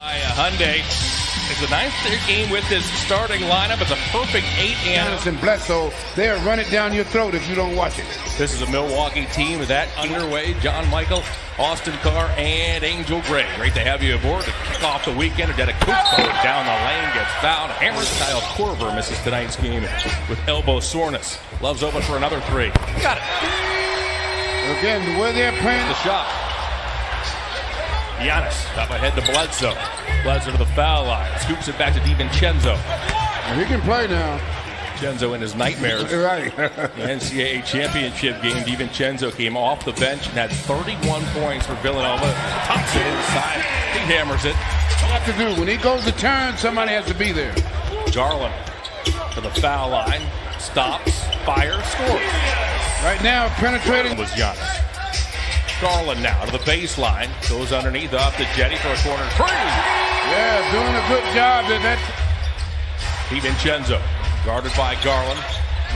Hyundai. It's the ninth game with this starting lineup. It's a perfect 8 Giannis and Bledsoe, they'll run it down your throat if you don't watch it. This is a Milwaukee team that underway. John Michael, Austin Carr, and Angel Gray. Great to have you aboard to kick off the weekend. Antetokounmpo down the lane, gets fouled. Hammers. Kyle Korver misses tonight's game with elbow soreness. Love's open for another three. Got it. Again, the way they're playing. The shot. Giannis up ahead to Bledsoe. Bledsoe to the foul line. Scoops it back to DiVincenzo. He can play now. DiVincenzo in his nightmares. Right. The NCAA championship game, DiVincenzo came off the bench and had 31 points for Villanova. Thompson inside. He hammers it. What to do? When he goes to turn, somebody has to be there. Garland to the foul line. Stops. Fires. Scores. Right now, penetrating. Was Giannis. Garland now to the baseline. Goes underneath off to Jetty for a corner three. Yeah, doing a good job at that. DiVincenzo guarded by Garland.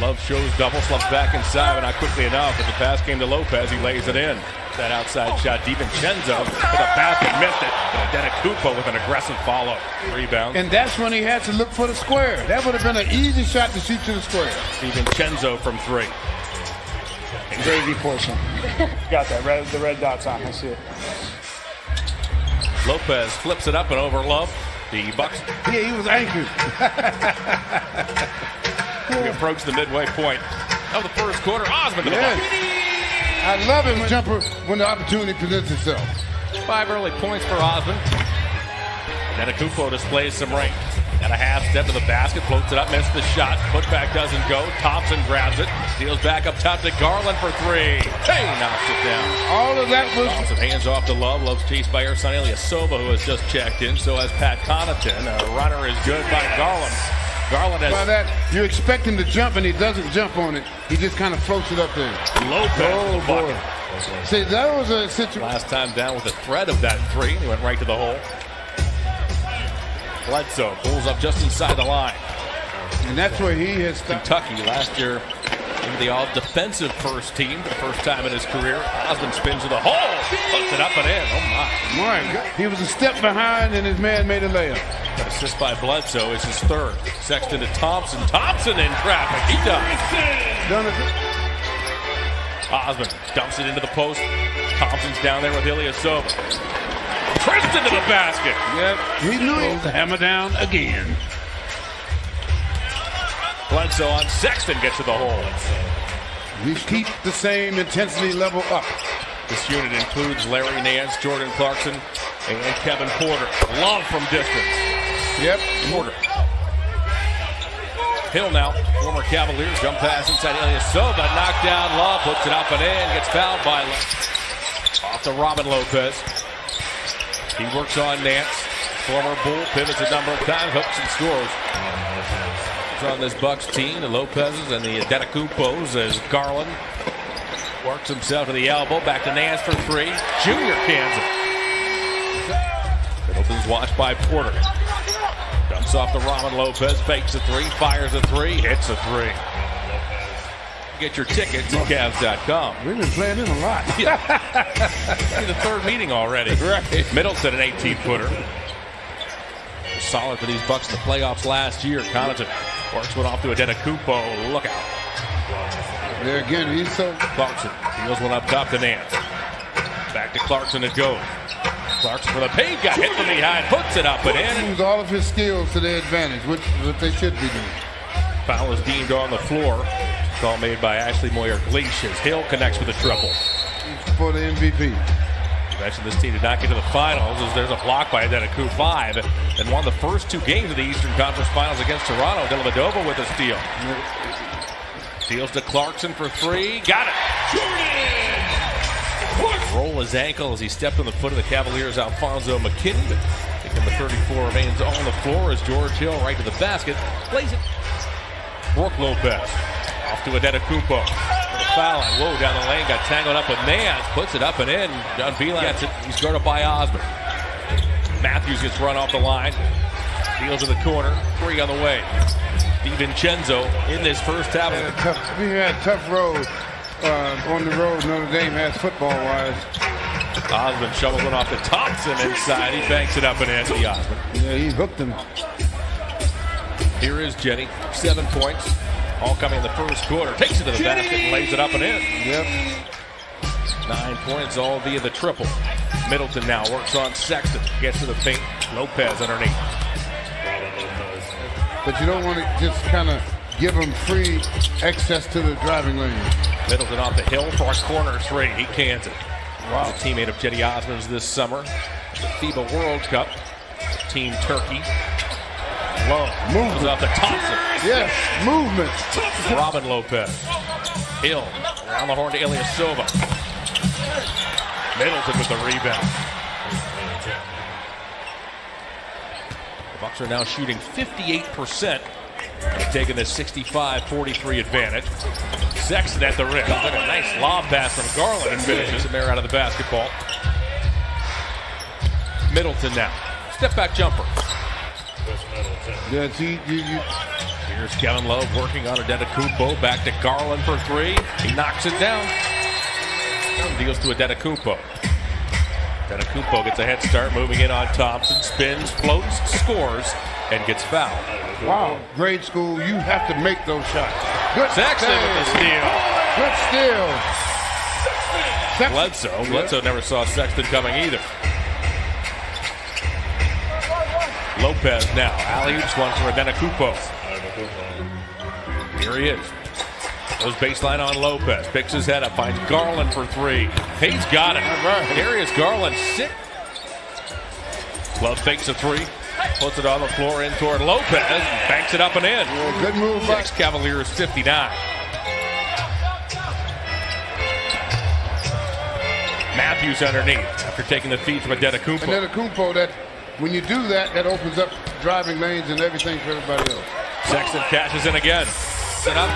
Love shows double, slumps back inside, but not quickly enough. But the pass came to Lopez. He lays it in. That outside shot. DiVincenzo with a basket, missed it. But Antetokounmpo with an aggressive follow. Rebound. And that's when he had to look for the square. That would have been an easy shot to shoot to the square. DiVincenzo from three. Crazy portion. Got that the red dots on. I see it. Lopez flips it up and over Love. The Bucks. Yeah, he was anchored. We approach the midway point of the first quarter. Osmond to the Yes. bucket. I love him jumper when the opportunity presents itself. 5 early points for Osmond. Antetokounmpo displays some range. At a half step to the basket, floats it up, missed the shot. Putback doesn't go. Thompson grabs it. Steals back up top to Garland for three. Hey, knocks it down. All of that was. Thompson hands off to Love. Love's chased by Ersan Ilyasova, who has just checked in. So has Pat Connaughton. A runner is good by Garland. Garland has. By that, you expect him to jump, and he doesn't jump on it. He just kind of floats it up there. Lopez. Oh, boy. See, that was a situation. Last time down with the threat of that three. He went right to the hole. Bledsoe pulls up just inside the line. And that's where he has stopped. Kentucky last year into the all-defensive first team for the first time in his career. Osmond spins to the hole. Puts it up and in. Oh, my. My God. He was a step behind, and his man made a layup. That assist by Bledsoe is his third. Sexton to Thompson. Thompson in traffic. He does. Osmond dumps it into the post. Thompson's down there with Ilyasova. Tristan to the basket. Yep, he knew it. The hammer down again. Bledsoe on Sexton gets to the hole. We keep the same intensity level up. This unit includes Larry Nance, Jordan Clarkson, and Kevin Porter. Love from distance. Yep. Porter. Hill now, former Cavaliers, jump pass inside Ilyasova, knocked down Love, puts it up and in, gets fouled by Love. Off to Robin Lopez. He works on Nance. Former Bull, pivots a number of times, hooks and scores. It's on this Bucks team, the Lopez's and the Antetokounmpos as Garland works himself to the elbow, back to Nance for three. Junior cans it. Middleton's watched by Porter. Dumps off to Robin Lopez, fakes a three, fires a three, hits a three. Get your tickets at CAVS.com. We've been playing it a lot. Yeah. The third meeting already. Right. Middleton, an 18-footer. Solid for these Bucks in the playoffs last year. Connaughton works one off to Antetokounmpo. Look out. There again, he's so. Clarkson deals one up top to Nance. Back to Clarkson it goes. Clarkson for the paint, got hit from behind, puts it up and in. Use all of his skills to their advantage, which is what they should be doing. Foul is deemed on the floor. Call made by Ashley Moyer-Gleish as Hill connects with a triple. For the MVP. You mentioned this team did not get to the finals as there's a block by Antetokounmpo 5 and won the first 2 games of the Eastern Conference Finals against Toronto. Dellavedova with a steal. Steals to Clarkson for three. Got it. Roll his ankle as he stepped on the foot of the Cavaliers' Alfonso McKinney. Taking the 34 remains on the floor as George Hill right to the basket. Plays it. Brooke Lopez. Off to Antetokounmpo. Foul line. Whoa, down the lane. Got tangled up with Nance. Puts it up and in. John Beeline gets it. He's guarded by Osmond. Matthews gets run off the line. Steals in the corner. 3 on the way. DiVincenzo in this first half. We had a tough road on the road Notre Dame has football-wise. Osmond shovels one off to Thompson inside. He banks it up and in to Osmond. Yeah, he hooked him. Here is Jenny, 7 points. All coming in the first quarter. Takes it to the basket and lays it up and in. Yep. 9 points, all via the triple. Middleton now works on Sexton. Gets to the paint. Lopez underneath. But you don't want to just kind of give him free access to the driving lane. Middleton off the hill for a corner three. He cans it. Wow. A teammate of Jetty Osmond's this summer. The FIBA World Cup. Team Turkey. Low. Moves off the Thompson. Yes, movement. Robin Lopez. Hill. Around the horn to Ilyasova. Middleton with the rebound. The Bucks are now shooting 58%. They've taken this 65-43 advantage. Sexton at the rim. Looks like a nice lob pass from Garland and finishes him there out of the basketball. Middleton now. Step back jumper. Yeah, see, Here's Kevin Love working on Antetokounmpo. Back to Garland for three. He knocks it down. Deals to Antetokounmpo. Antetokounmpo gets a head start, moving in on Thompson. Spins, floats, scores, and gets fouled. Wow, grade school, you have to make those shots. Good Sexton with the steal. Good steal. Bledsoe never saw Sexton coming either. Lopez now. Alley-oops one for Antetokounmpo. Here he is. Goes baseline on Lopez. Picks his head up. Finds Garland for three. He's got it. Darius Garland sit. Love fakes a three. Puts it on the floor in toward Lopez. And banks it up and in. Yeah, good move. Next Cavaliers 59. Matthews underneath after taking the feed from Antetokounmpo. Antetokounmpo, that when you do that, that opens up driving lanes and everything for everybody else. Sexton cashes in again. Set up.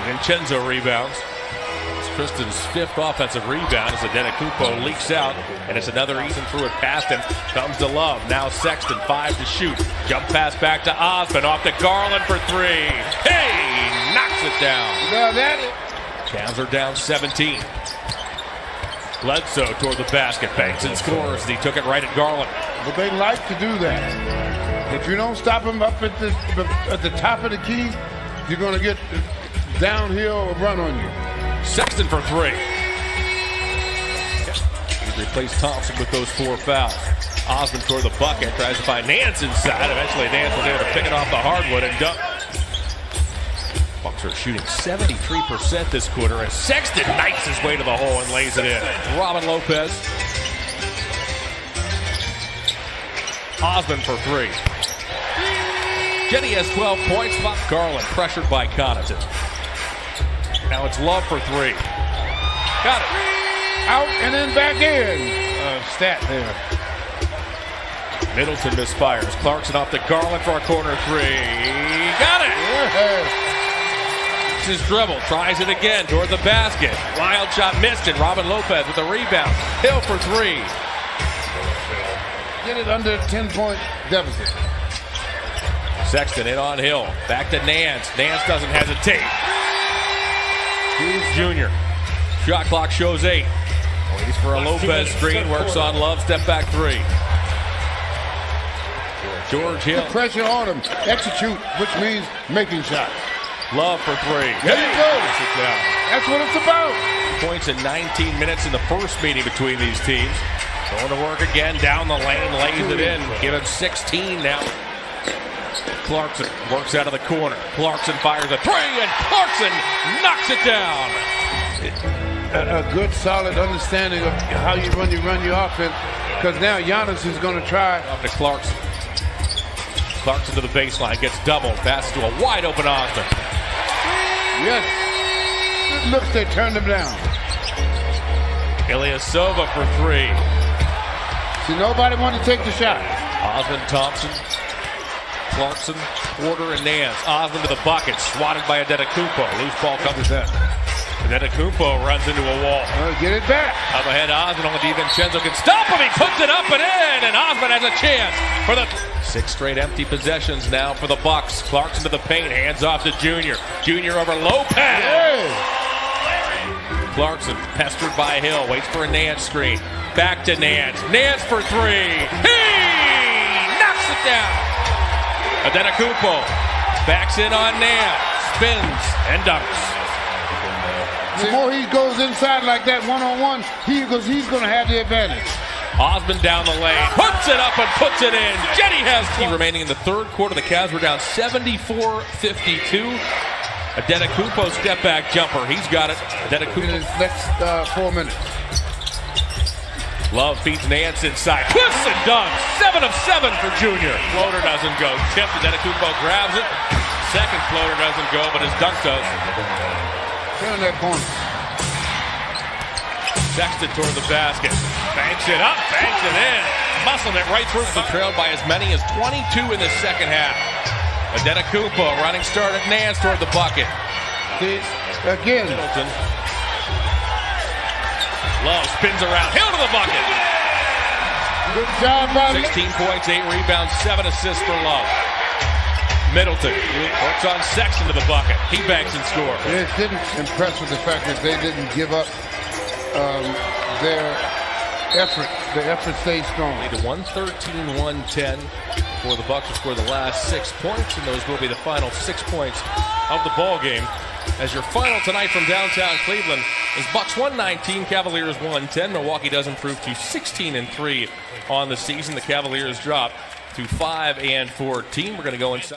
Vincenzo rebounds. It's Tristan's 5th offensive rebound as Antetokounmpo leaks out, and it's another Ethan threw it past him. Comes to Love. Now Sexton, 5 to shoot. Jump pass back to Osmond. Off to Garland for three. Hey! Knocks it down. Now that Cavs are down 17. Bledsoe toward the basket. Banks and scores. He took it right at Garland. But they like to do that. If you don't stop them up at the top of the key, you're going to get downhill run on you. Sexton for three. He replaced Thompson with those 4 fouls. Osmond toward the bucket. Tries to find Nance inside. Eventually Nance was able to pick it off the hardwood and dunk. Bucks are shooting 73% this quarter as Sexton knifes his way to the hole and lays it in. Robin Lopez. Osmond for three. Jenny has 12 points. Garland pressured by Connaughton. Now it's Love for three. Got it. Out and then back in. Stat there. Middleton misfires. Clarkson off to Garland for a corner three. Got it. Yeah. His dribble. Tries it again toward the basket. Wild shot missed it. Robin Lopez with the rebound. Hill for three. Get it under a 10-point deficit. Sexton in on Hill. Back to Nance. Nance doesn't hesitate. Here's Junior. Shot clock shows 8. Waits for a Lopez screen. Works on Love. Step back three. George Hill. Pressure on him. Execute, which means making shots. Love for three. There you go. That's what it's about. Points in 19 minutes in the first meeting between these teams. Going to work again. Down the lane. Lays it in. Give him 16 now. Clarkson works out of the corner. Clarkson fires a three, and Clarkson knocks it down. A good, solid understanding of how you run your offense, because now Giannis is going to try. Off to Clarkson. Clarkson to the baseline, gets doubled, passes to a wide open Osmond. Yes. It looks they turned him down. Ilyasova for three. See, nobody wanted to take the shot. Osmond, Thompson. Clarkson, Porter, and Nance. Osmond to the bucket, swatted by Antetokounmpo. Loose ball comes in. Antetokounmpo runs into a wall. Get it back. Up ahead, Osmond on the DiVincenzo can stop him. He puts it up and in, and Osmond has a chance for the 6 straight empty possessions now for the Bucks. Clarkson to the paint, hands off to Junior. Junior over Lopez. Hey. Clarkson pestered by Hill, waits for a Nance screen. Back to Nance. Nance for three. He knocks it down. Antetokounmpo backs in on Nance, spins and dunks. The more he goes inside like that one-on-one, he's going to have the advantage. Osman down the lane, puts it up and puts it in. Jetty has key remaining in the third quarter. The Cavs were down 74-52. Antetokounmpo step back jumper. He's got it. Antetokounmpo. In his next 4 minutes. Love feeds Nance inside. Twists and dunks. 7 of 7 for Junior. Floater doesn't go. Tipped. Antetokounmpo grabs it. Second floater doesn't go, but his dunk does. Turn that corner. Sexton toward the basket. Banks it up. Banks it in. Muscling it right through. The trail by as many as 22 in the second half. Antetokounmpo running start at Nance toward the bucket. See, again. Middleton. Love spins around. Hill to the bucket. Good job, buddy. 16 points, 8 rebounds, 7 assists for Love. Middleton works on Sexton to the bucket. He banks and scores. It didn't impress with the fact that they didn't give up their effort. The effort stayed strong. Lead to 113-110 for the Bucks to score the last 6 points, and those will be the final 6 points of the ball game. As your final tonight from downtown Cleveland is Bucks 119, Cavaliers 110. Milwaukee does improve to 16-3 on the season. The Cavaliers drop to 5-14. We're going to go inside.